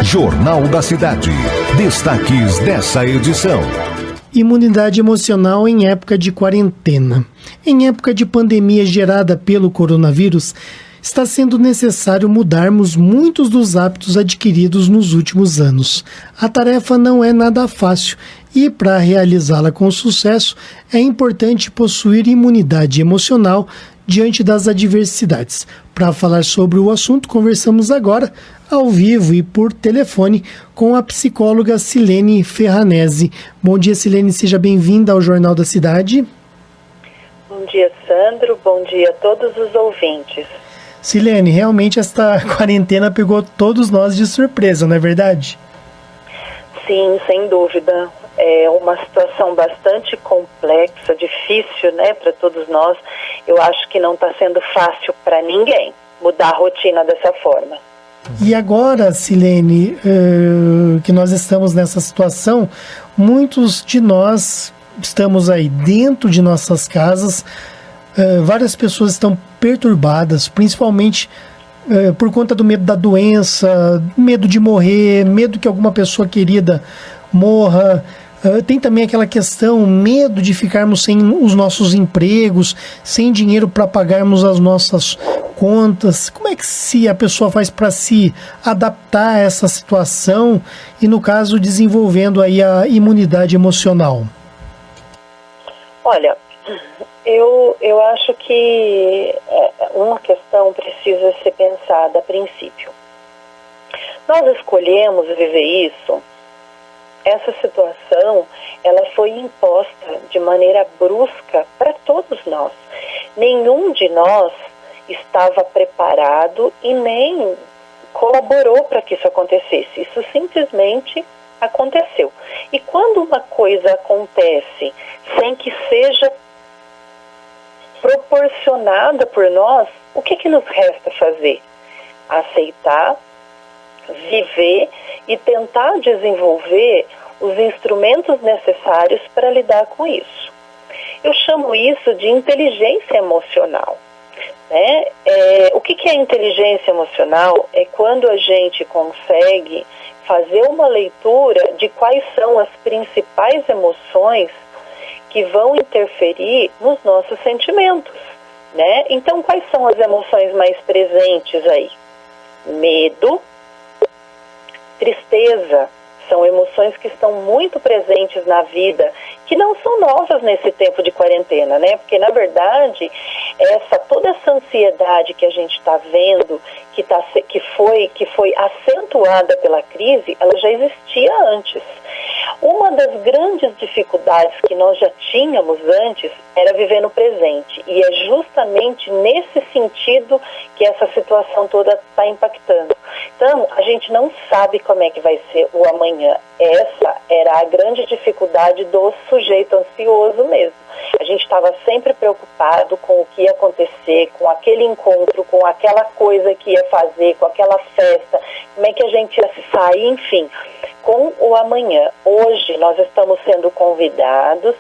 Jornal da Cidade. Destaques dessa edição. Imunidade emocional em época de quarentena. Em época de pandemia gerada pelo coronavírus, está sendo necessário mudarmos muitos dos hábitos adquiridos nos últimos anos. A tarefa não é nada fácil e, para realizá-la com sucesso, é importante possuir imunidade emocional diante das adversidades. Para falar sobre o assunto, conversamos agora, ao vivo e por telefone, com a psicóloga Silene Ferranesi. Bom dia, Silene, seja bem-vinda ao Jornal da Cidade. Bom dia, Sandro. Bom dia a todos os ouvintes. Silene, realmente esta quarentena pegou todos nós de surpresa, não é verdade? Sim, sem dúvida. É uma situação bastante complexa, difícil, né, para todos nós. Eu acho que não está sendo fácil para ninguém mudar a rotina dessa forma. E agora, Silene, que nós estamos nessa situação, muitos de nós estamos aí dentro de nossas casas, várias pessoas estão perturbadas, principalmente por conta do medo da doença, medo de morrer, medo que alguma pessoa querida morra. Tem também aquela questão, medo de ficarmos sem os nossos empregos, sem dinheiro para pagarmos as nossas contas. Como é que a pessoa faz para se adaptar a essa situação e, no caso, desenvolvendo aí a imunidade emocional? Olha, eu acho que uma questão precisa ser pensada a princípio. Nós escolhemos viver isso. Essa situação, ela foi imposta de maneira brusca para todos nós. Nenhum de nós estava preparado e nem colaborou para que isso acontecesse. Isso simplesmente aconteceu. E quando uma coisa acontece sem que seja proporcionada por nós, o que nos resta fazer? Aceitar, viver e tentar desenvolver os instrumentos necessários para lidar com isso. Eu chamo isso de inteligência emocional. Né? O que é inteligência emocional? É quando a gente consegue fazer uma leitura de quais são as principais emoções que vão interferir nos nossos sentimentos. Né? Então, quais são as emoções mais presentes aí? Medo, tristeza, são emoções que estão muito presentes na vida, que não são novas nesse tempo de quarentena, né? Porque, na verdade, toda essa ansiedade que a gente está vendo, que foi acentuada pela crise, ela já existia antes. Uma das grandes dificuldades que nós já tínhamos antes era viver no presente. E é justamente nesse sentido que essa situação toda está impactando. Então, a gente não sabe como é que vai ser o amanhã. Essa era a grande dificuldade do sujeito ansioso mesmo. A gente estava sempre preocupado com o que ia acontecer, com aquele encontro, com aquela coisa que ia fazer, com aquela festa, como é que a gente ia sair, enfim, com o amanhã. Hoje nós estamos sendo convidados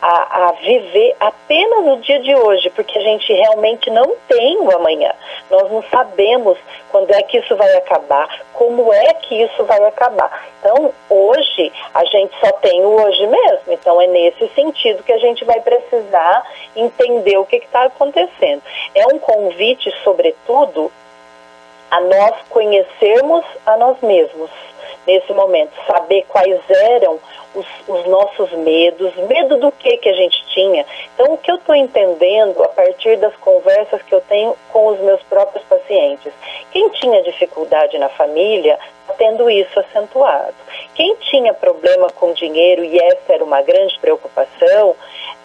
a viver apenas o dia de hoje, porque a gente realmente não tem o amanhã. Nós não sabemos quando é que isso vai acabar, como é que isso vai acabar. Então, hoje, a gente só tem o hoje mesmo. Então, é nesse sentido que a gente vai precisar entender o que está acontecendo. É um convite, sobretudo, a nós conhecermos a nós mesmos nesse momento, saber quais eram os nossos medos, medo do que a gente tinha. Então, o que eu estou entendendo a partir das conversas que eu tenho com os meus próprios pacientes, quem tinha dificuldade na família, está tendo isso acentuado. Quem tinha problema com dinheiro, e essa era uma grande preocupação,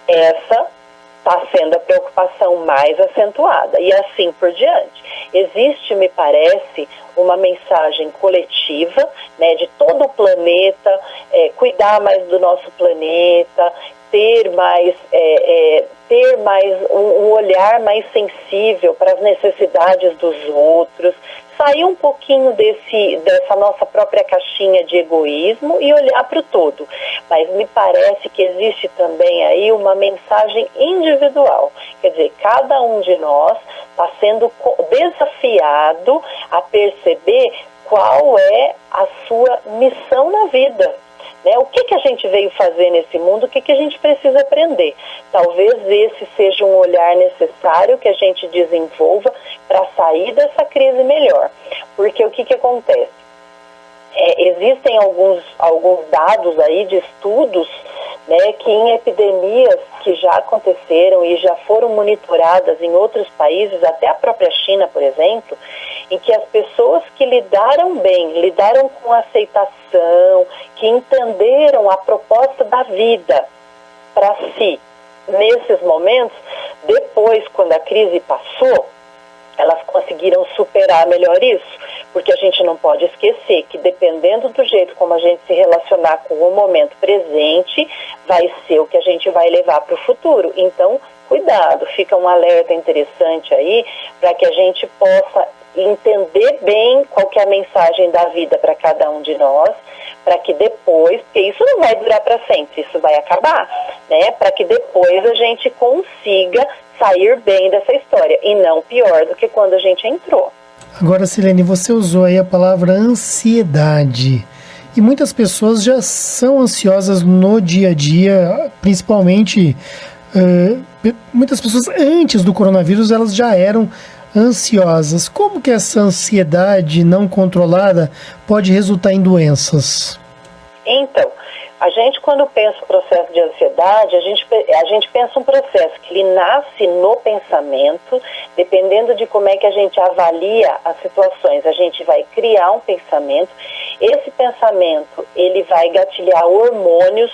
essa está sendo a preocupação mais acentuada, e assim por diante. Existe, me parece, uma mensagem coletiva, né, de todo o planeta, cuidar mais do nosso planeta, ter mais um olhar mais sensível para as necessidades dos outros, sair um pouquinho dessa nossa própria caixinha de egoísmo e olhar para o todo. Mas me parece que existe também aí uma mensagem individual. Quer dizer, cada um de nós está sendo desafiado a perceber qual é a sua missão na vida. Né? O que a gente veio fazer nesse mundo, o que a gente precisa aprender. Talvez esse seja um olhar necessário que a gente desenvolva para sair dessa crise melhor. Porque o que acontece? Existem alguns dados aí de estudos, né, que em epidemias que já aconteceram e já foram monitoradas em outros países, até a própria China, por exemplo, em que as pessoas que lidaram bem, lidaram com aceitação, que entenderam a proposta da vida para si, nesses momentos, depois, quando a crise passou, elas conseguiram superar melhor isso, porque a gente não pode esquecer que dependendo do jeito como a gente se relacionar com o momento presente, vai ser o que a gente vai levar para o futuro. Então, cuidado, fica um alerta interessante aí para que a gente possa entender bem qual que é a mensagem da vida para cada um de nós, para que depois, porque isso não vai durar para sempre, isso vai acabar, né? Para que depois a gente consiga sair bem dessa história e não pior do que quando a gente entrou. Agora, Silene, você usou aí a palavra ansiedade. E muitas pessoas já são ansiosas no dia a dia, principalmente muitas pessoas antes do coronavírus elas já eram ansiosas. Como que essa ansiedade não controlada pode resultar em doenças? Então, a gente quando pensa o processo de ansiedade, a gente pensa um processo que ele nasce no pensamento, dependendo de como é que a gente avalia as situações, a gente vai criar um pensamento, esse pensamento ele vai gatilhar hormônios,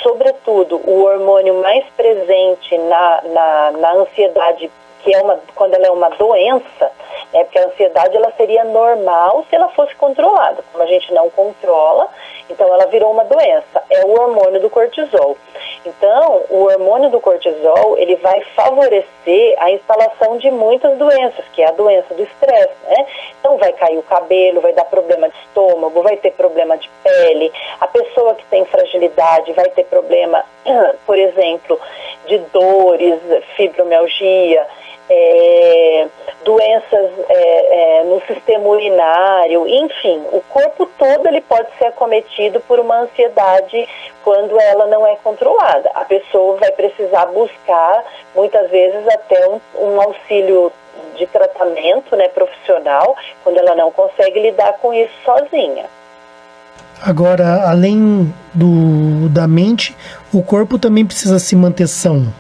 sobretudo o hormônio mais presente na ansiedade, que é quando ela é uma doença, né, porque a ansiedade ela seria normal se ela fosse controlada. Como a gente não controla, então ela virou uma doença. É o hormônio do cortisol. Então, o hormônio do cortisol, ele vai favorecer a instalação de muitas doenças, que é a doença do estresse, né? Então, vai cair o cabelo, vai dar problema de estômago, vai ter problema de pele. A pessoa que tem fragilidade vai ter problema, por exemplo, de dores, fibromialgia, doenças no sistema urinário, enfim, o corpo todo ele pode ser acometido por uma ansiedade quando ela não é controlada. A pessoa vai precisar buscar, muitas vezes, até um auxílio de tratamento, né, profissional, quando ela não consegue lidar com isso sozinha. Agora, além da mente, o corpo também precisa se manter são.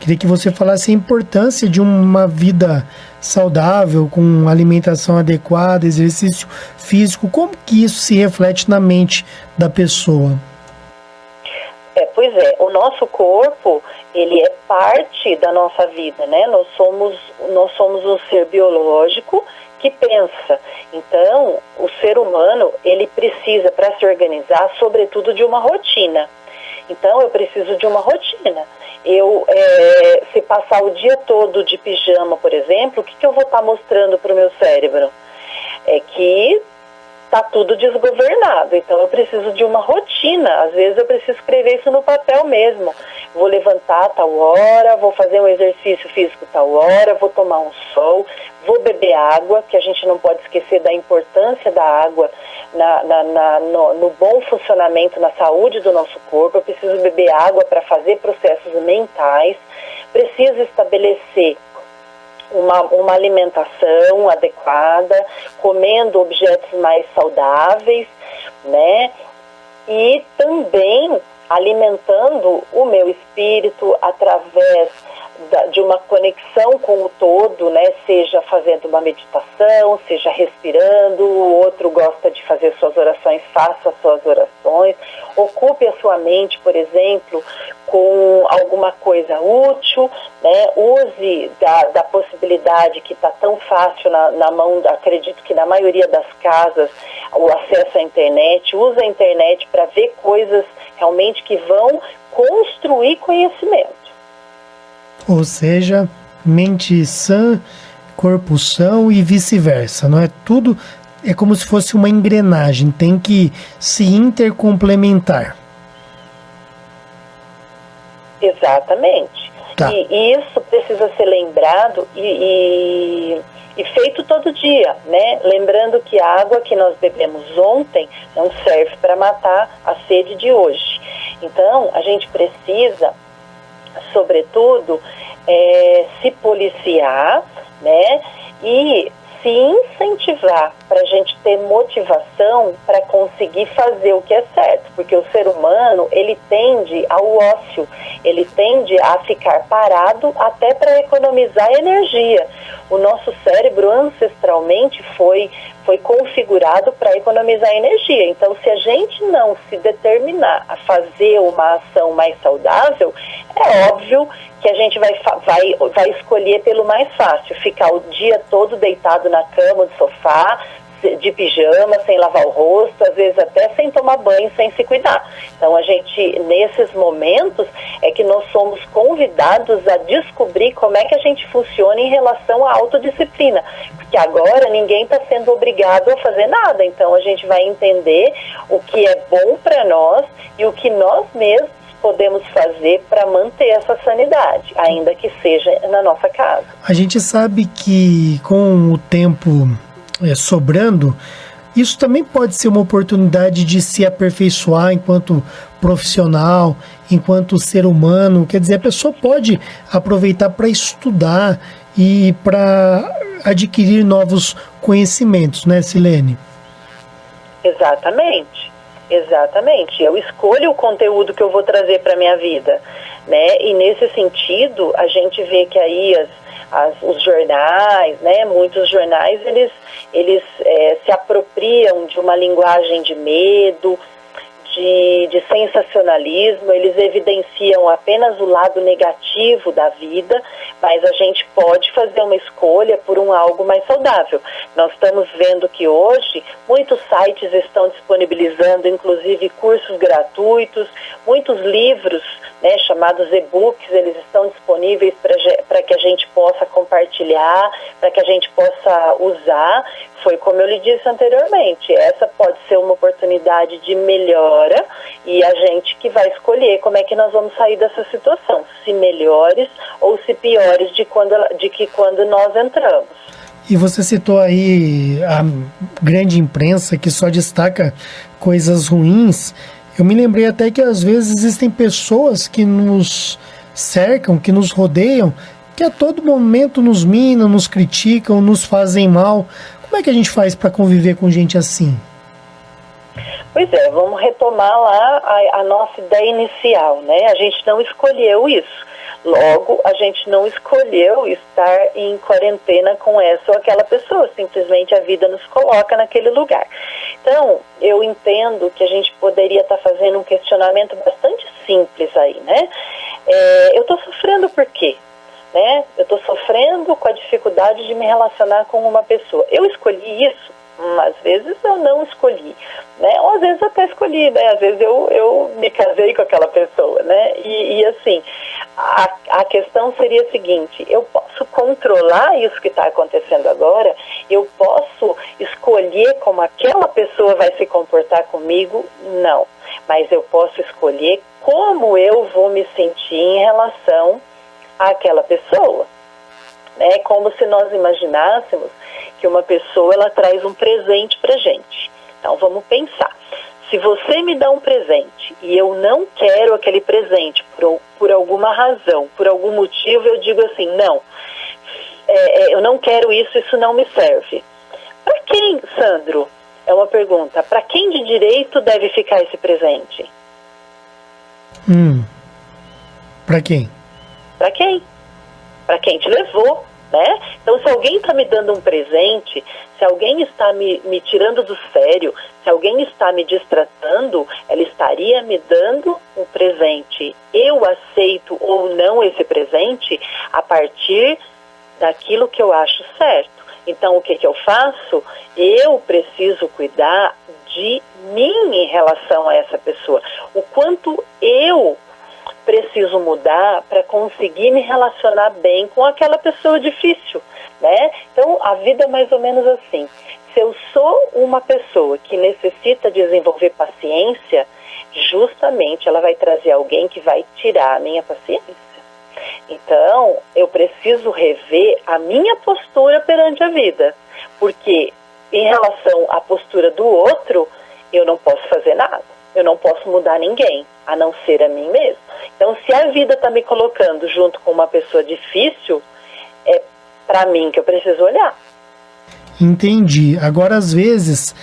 Queria que você falasse a importância de uma vida saudável, com alimentação adequada, exercício físico. Como que isso se reflete na mente da pessoa? Pois é, o nosso corpo, ele é parte da nossa vida, né? Nós somos um ser biológico que pensa. Então, o ser humano, ele precisa, para se organizar, sobretudo de uma rotina. Então, eu preciso de uma rotina. Se passar o dia todo de pijama, por exemplo, o que eu vou estar mostrando para o meu cérebro? É que está tudo desgovernado. Então, eu preciso de uma rotina. Às vezes, eu preciso escrever isso no papel mesmo. Vou levantar a tal hora, vou fazer um exercício físico tal hora, vou tomar um sol, vou beber água, que a gente não pode esquecer da importância da água no bom funcionamento, na saúde do nosso corpo. Eu preciso beber água para fazer processos mentais. Preciso estabelecer uma alimentação adequada, comendo objetos mais saudáveis, né? E também alimentando o meu espírito através de uma conexão com o todo, né? Seja fazendo uma meditação, seja respirando. O outro gosta de fazer suas orações, faça as suas orações. Ocupe a sua mente, por exemplo, com alguma coisa útil, né? Use da possibilidade que está tão fácil na mão, acredito que na maioria das casas, o acesso à internet. Use a internet para ver coisas realmente que vão construir conhecimento. Ou seja, mente sã, corpo são e vice-versa, não é? Tudo é como se fosse uma engrenagem, tem que se intercomplementar. Exatamente. Tá. E isso precisa ser lembrado e E feito todo dia, né? Lembrando que a água que nós bebemos ontem não serve para matar a sede de hoje. Então, a gente precisa, sobretudo, se policiar, né? E se incentivar para a gente ter motivação para conseguir fazer o que é certo, porque o ser humano, ele tende ao ócio, ele tende a ficar parado até para economizar energia. O nosso cérebro ancestralmente foi configurado para economizar energia. Então, se a gente não se determinar a fazer uma ação mais saudável, é óbvio que a gente vai escolher pelo mais fácil, ficar o dia todo deitado na cama, no sofá, de pijama, sem lavar o rosto, às vezes até sem tomar banho, sem se cuidar. Então, a gente, nesses momentos, é que nós somos convidados a descobrir como é que a gente funciona em relação à autodisciplina, porque agora ninguém está sendo obrigado a fazer nada, então a gente vai entender o que é bom para nós e o que nós mesmos podemos fazer para manter essa sanidade, ainda que seja na nossa casa. A gente sabe que com o tempo sobrando, isso também pode ser uma oportunidade de se aperfeiçoar enquanto profissional, enquanto ser humano. Quer dizer, a pessoa pode aproveitar para estudar e para adquirir novos conhecimentos, né, Silene? Exatamente. Exatamente. Eu escolho o conteúdo que eu vou trazer para a minha vida, né? E nesse sentido, a gente vê que aí os jornais, né? Muitos jornais, eles se apropriam de uma linguagem de medo, de sensacionalismo, eles evidenciam apenas o lado negativo da vida, mas a gente pode fazer uma escolha por algo mais saudável. Nós estamos vendo que hoje muitos sites estão disponibilizando, inclusive, cursos gratuitos, muitos livros, né, chamados e-books, eles estão disponíveis para que a gente possa compartilhar, para que a gente possa usar. Foi como eu lhe disse anteriormente, essa pode ser uma oportunidade de melhora e a gente que vai escolher como é que nós vamos sair dessa situação, se melhores ou se piores de que quando nós entramos. E você citou aí a grande imprensa que só destaca coisas ruins. Eu me lembrei até que às vezes existem pessoas que nos cercam, que nos rodeiam, que a todo momento nos minam, nos criticam, nos fazem mal. Como é que a gente faz para conviver com gente assim? Pois é, vamos retomar lá a nossa ideia inicial, né? A gente não escolheu isso. Logo, a gente não escolheu estar em quarentena com essa ou aquela pessoa. Simplesmente a vida nos coloca naquele lugar. Então, eu entendo que a gente poderia estar fazendo um questionamento bastante simples aí, né? Eu estou sofrendo por quê? Né? Eu estou sofrendo com a dificuldade de me relacionar com uma pessoa. Eu escolhi isso? Às vezes eu não escolhi, né? Ou às vezes até escolhi, né? Às vezes eu me casei com aquela pessoa, né? E assim, a questão seria a seguinte: eu posso controlar isso que está acontecendo agora? Eu posso escolher como aquela pessoa vai se comportar comigo? Não. Mas eu posso escolher como eu vou me sentir em relação àquela pessoa. É como se nós imaginássemos que uma pessoa ela traz um presente pra gente. Então vamos pensar. Se você me dá um presente e eu não quero aquele presente por alguma razão, por algum motivo, eu digo assim, não, eu não quero isso, isso não me serve. Para quem, Sandro? É uma pergunta. Para quem de direito deve ficar esse presente? Para quem? Para quem? Para quem te levou, né? Então, se alguém está me dando um presente, se alguém está me tirando do sério, se alguém está me distratando, ela estaria me dando um presente. Eu aceito ou não esse presente a partir daquilo que eu acho certo. Então, o que eu faço? Eu preciso cuidar de mim em relação a essa pessoa. O quanto eu preciso mudar para conseguir me relacionar bem com aquela pessoa difícil, né? Então, a vida é mais ou menos assim. Se eu sou uma pessoa que necessita desenvolver paciência, justamente ela vai trazer alguém que vai tirar a minha paciência. Então, eu preciso rever a minha postura perante a vida, porque em relação à postura do outro, eu não posso fazer nada, eu não posso mudar ninguém, a não ser a mim mesmo. Então, se a vida está me colocando junto com uma pessoa difícil, é para mim que eu preciso olhar. Entendi. Agora, às vezes,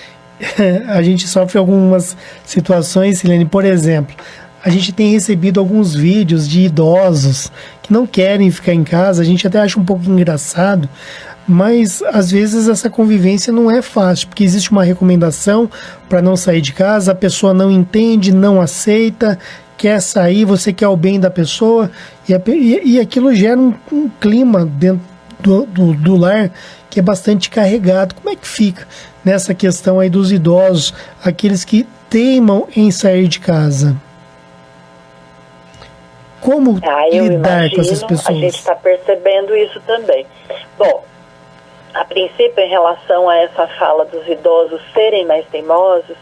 a gente sofre algumas situações, Silene, por exemplo, a gente tem recebido alguns vídeos de idosos que não querem ficar em casa, a gente até acha um pouco engraçado, mas às vezes essa convivência não é fácil, porque existe uma recomendação para não sair de casa, a pessoa não entende, não aceita, quer sair, você quer o bem da pessoa, e aquilo gera um clima dentro do lar que é bastante carregado. Como é que fica nessa questão aí dos idosos, aqueles que teimam em sair de casa? Como lidar com essas pessoas? A gente está percebendo isso também. Bom, a princípio, em relação a essa fala dos idosos serem mais teimosos,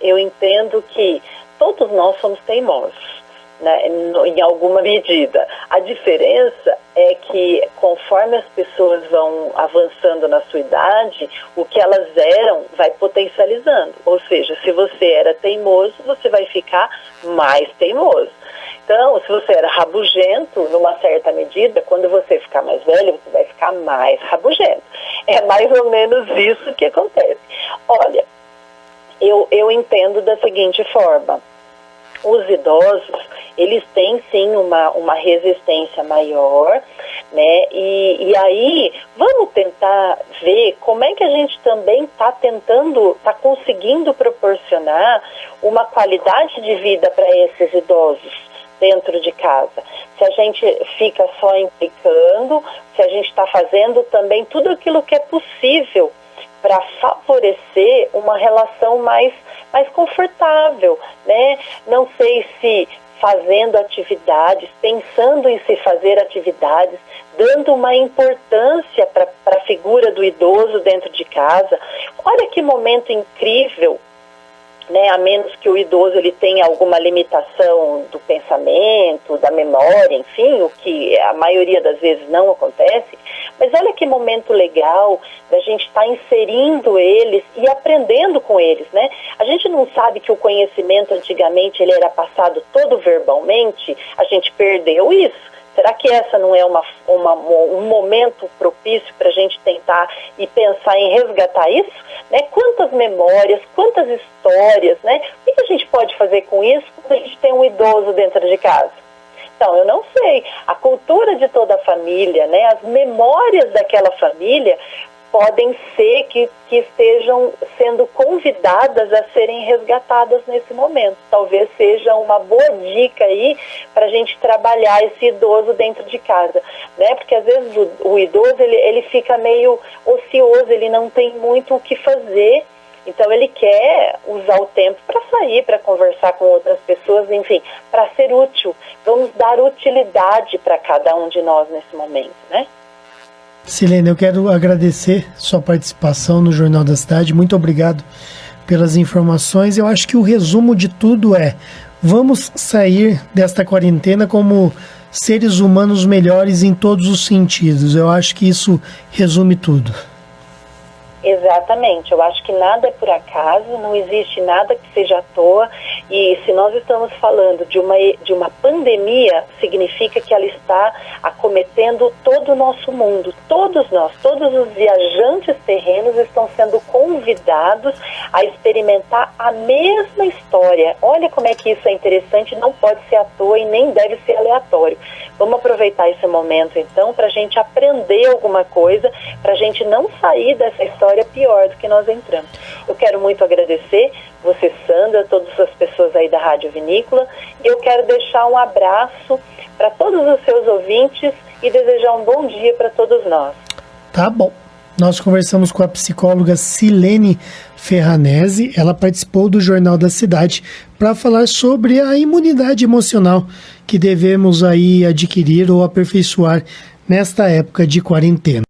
eu entendo que todos nós somos teimosos, né, em alguma medida. A diferença é que conforme as pessoas vão avançando na sua idade, o que elas eram vai potencializando. Ou seja, se você era teimoso, você vai ficar mais teimoso. Então, se você era rabugento, numa certa medida, quando você ficar mais velho, você vai ficar mais rabugento. É mais ou menos isso que acontece. Olha, eu entendo da seguinte forma. Os idosos, eles têm sim uma resistência maior, né? E aí, vamos tentar ver como é que a gente também está conseguindo proporcionar uma qualidade de vida para esses idosos dentro de casa. Se a gente fica só implicando, se a gente está fazendo também tudo aquilo que é possível para favorecer uma relação mais confortável, né? Não sei se fazendo atividades, pensando em se fazer atividades, dando uma importância para a figura do idoso dentro de casa. Olha que momento incrível, né? A menos que o idoso ele tenha alguma limitação do pensamento, da memória, enfim, o que a maioria das vezes não acontece. Mas olha que momento legal da gente estar inserindo eles e aprendendo com eles, né? A gente não sabe que o conhecimento antigamente ele era passado todo verbalmente, a gente perdeu isso. Será que essa não é um momento propício para a gente tentar e pensar em resgatar isso? Né? Quantas memórias, quantas histórias, né? O que a gente pode fazer com isso quando a gente tem um idoso dentro de casa? Então, eu não sei. A cultura de toda a família, né? As memórias daquela família podem ser que estejam sendo convidadas a serem resgatadas nesse momento. Talvez seja uma boa dica aí para a gente trabalhar esse idoso dentro de casa, né? Porque às vezes o idoso ele fica meio ocioso, ele não tem muito o que fazer. Então ele quer usar o tempo para sair, para conversar com outras pessoas, enfim, para ser útil. Vamos dar utilidade para cada um de nós nesse momento, né? Silene, eu quero agradecer sua participação no Jornal da Cidade. Muito obrigado pelas informações. Eu acho que o resumo de tudo é: vamos sair desta quarentena como seres humanos melhores em todos os sentidos. Eu acho que isso resume tudo. Exatamente, eu acho que nada é por acaso, não existe nada que seja à toa, e se nós estamos falando de uma pandemia, significa que ela está acometendo todo o nosso mundo, todos nós, todos os viajantes terrenos estão sendo convidados a experimentar a mesma história. Olha como é que isso é interessante, não pode ser à toa e nem deve ser aleatório. Vamos aproveitar esse momento então para a gente aprender alguma coisa, para a gente não sair dessa história pior do que nós entramos. Eu quero muito agradecer você, Sandra, todas as pessoas aí da Rádio Vinícola, e eu quero deixar um abraço para todos os seus ouvintes e desejar um bom dia para todos nós. Tá bom. Nós conversamos com a psicóloga Silene Ferranese, ela participou do Jornal da Cidade para falar sobre a imunidade emocional que devemos aí adquirir ou aperfeiçoar nesta época de quarentena.